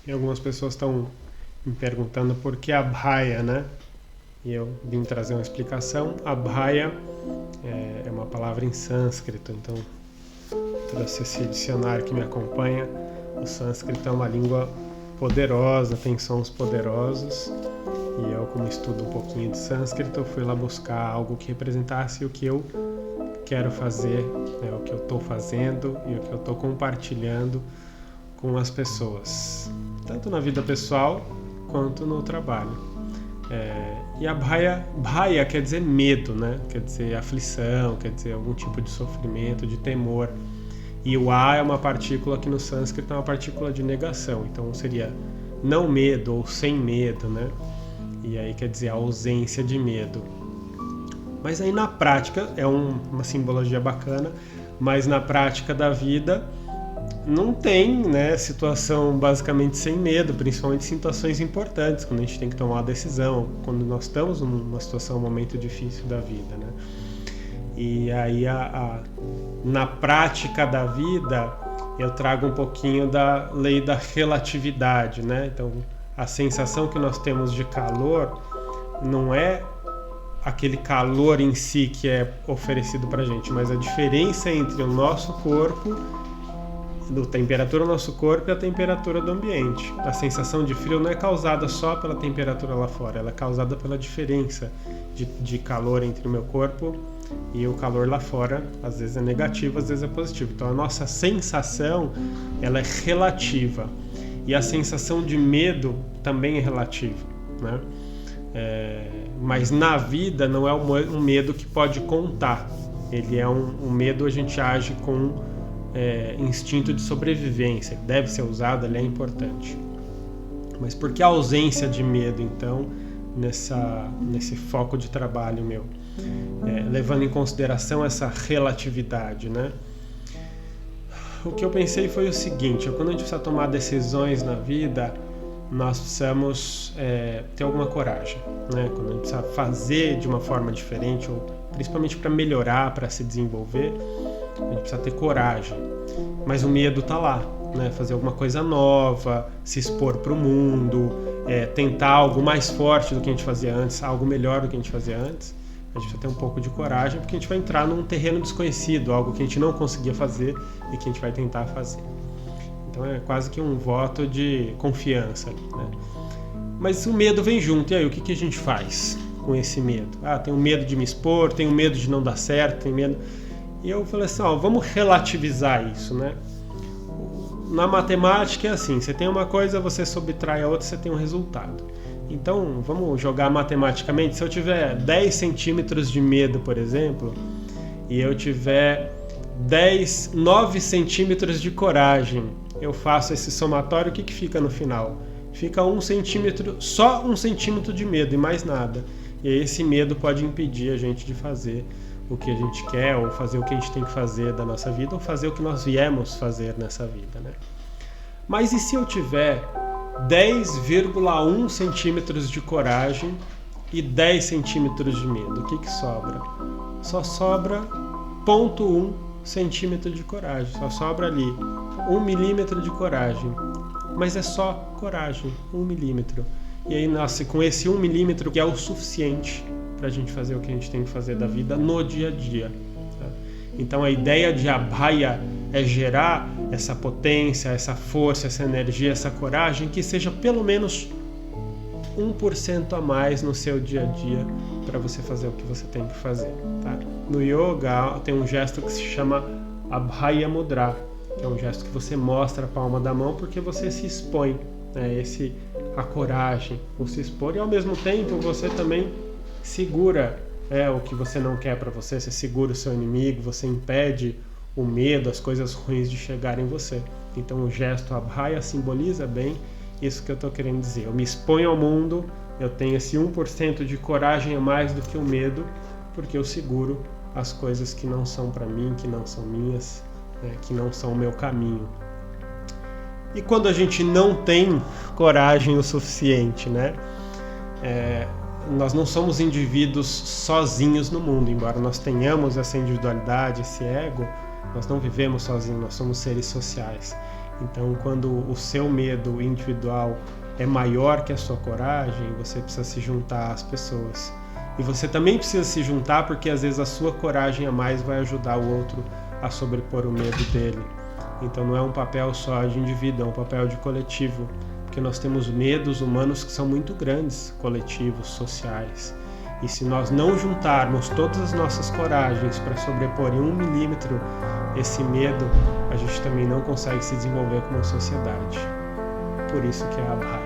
E algumas pessoas estão me perguntando por que Abhaya, né? E eu vim trazer uma explicação. Abhaya é uma palavra em sânscrito, então trouxe esse dicionário que me acompanha. O sânscrito é uma língua poderosa, tem sons poderosos. E eu, como estudo um pouquinho de sânscrito, fui lá buscar algo que representasse o que eu quero fazer, né, o que eu estou fazendo e o que eu estou compartilhando com as pessoas, tanto na vida pessoal quanto no trabalho. E a bhaya quer dizer medo, né? Quer dizer aflição, quer dizer algum tipo de sofrimento, de temor. E o a é uma partícula que no sânscrito é uma partícula de negação, então seria não medo ou sem medo, né? E aí quer dizer a ausência de medo. Mas aí na prática, é uma simbologia bacana, mas na prática da vida não tem, né, situação basicamente sem medo, principalmente em situações importantes, quando a gente tem que tomar uma decisão, quando nós estamos numa situação, um momento difícil da vida, né? E aí na prática da vida eu trago um pouquinho da lei da relatividade, né? Então a sensação que nós temos de calor não é aquele calor em si que é oferecido pra gente, mas a diferença entre o nosso corpo, a temperatura do nosso corpo e a temperatura do ambiente. A sensação de frio não é causada só pela temperatura lá fora, ela é causada pela diferença de calor entre o meu corpo e o calor lá fora. Às vezes é negativo, às vezes é positivo. Então a nossa sensação, ela é relativa. E a sensação de medo também é relativa, né? Mas na vida não é um medo que pode contar. Ele é um medo, a gente age com instinto de sobrevivência. Ele deve ser usado, ele é importante. Mas por que a ausência de medo, então, nesse foco de trabalho meu? Levando em consideração essa relatividade, né? O que eu pensei foi o seguinte: quando a gente precisa tomar decisões na vida, nós precisamos ter alguma coragem, né? Quando a gente precisa fazer de uma forma diferente, ou principalmente para melhorar, para se desenvolver, a gente precisa ter coragem. Mas o medo está lá, né? Fazer alguma coisa nova, se expor para o mundo, tentar algo mais forte do que a gente fazia antes, algo melhor do que a gente fazia antes. A gente precisa ter um pouco de coragem, porque a gente vai entrar num terreno desconhecido, algo que a gente não conseguia fazer e que a gente vai tentar fazer. Então é quase que um voto de confiança, né? Mas o medo vem junto, e aí o que a gente faz com esse medo? Tenho medo de me expor, tenho medo de não dar certo, tenho medo... E eu falei assim, vamos relativizar isso, né? Na matemática é assim, você tem uma coisa, você subtrai a outra, você tem um resultado. Então, vamos jogar matematicamente. Se eu tiver 10 centímetros de medo, por exemplo, e eu tiver 9 centímetros de coragem, eu faço esse somatório, o que fica no final? Fica 1 centímetro, só 1 centímetro de medo e mais nada. E aí esse medo pode impedir a gente de fazer o que a gente quer, ou fazer o que a gente tem que fazer da nossa vida, ou fazer o que nós viemos fazer nessa vida, né? Mas e se eu tiver 10,1 centímetros de coragem e 10 centímetros de medo? O que sobra? Só sobra 0,1 centímetro de coragem. Só sobra ali 1 milímetro de coragem. Mas é só coragem, 1 milímetro. E aí nasce com esse 1 milímetro que é o suficiente para a gente fazer o que a gente tem que fazer da vida no dia a dia. Tá? Então a ideia de Abhaya é gerar essa potência, essa força, essa energia, essa coragem que seja pelo menos 1% a mais no seu dia a dia para você fazer o que você tem que fazer. Tá? No yoga tem um gesto que se chama Abhaya Mudra, que é um gesto que você mostra a palma da mão porque você se expõe, né? A coragem, o se expor, e ao mesmo tempo você também segura o que você não quer para você, você segura o seu inimigo, você impede o medo, as coisas ruins de chegarem em você. Então o gesto Abhaya simboliza bem isso que eu estou querendo dizer. Eu me exponho ao mundo, eu tenho esse 1% de coragem a mais do que o medo, porque eu seguro as coisas que não são para mim, que não são minhas, que não são o meu caminho. E quando a gente não tem coragem o suficiente, né? Nós não somos indivíduos sozinhos no mundo, embora nós tenhamos essa individualidade, esse ego, nós não vivemos sozinhos, nós somos seres sociais. Então, quando o seu medo individual é maior que a sua coragem, você precisa se juntar às pessoas. E você também precisa se juntar porque às vezes a sua coragem a mais vai ajudar o outro a sobrepor o medo dele. Então não é um papel só de indivíduo, é um papel de coletivo, porque nós temos medos humanos que são muito grandes, coletivos, sociais. E se nós não juntarmos todas as nossas coragens para sobrepor em 1 milímetro esse medo, a gente também não consegue se desenvolver como sociedade. Por isso que é a Abhaya.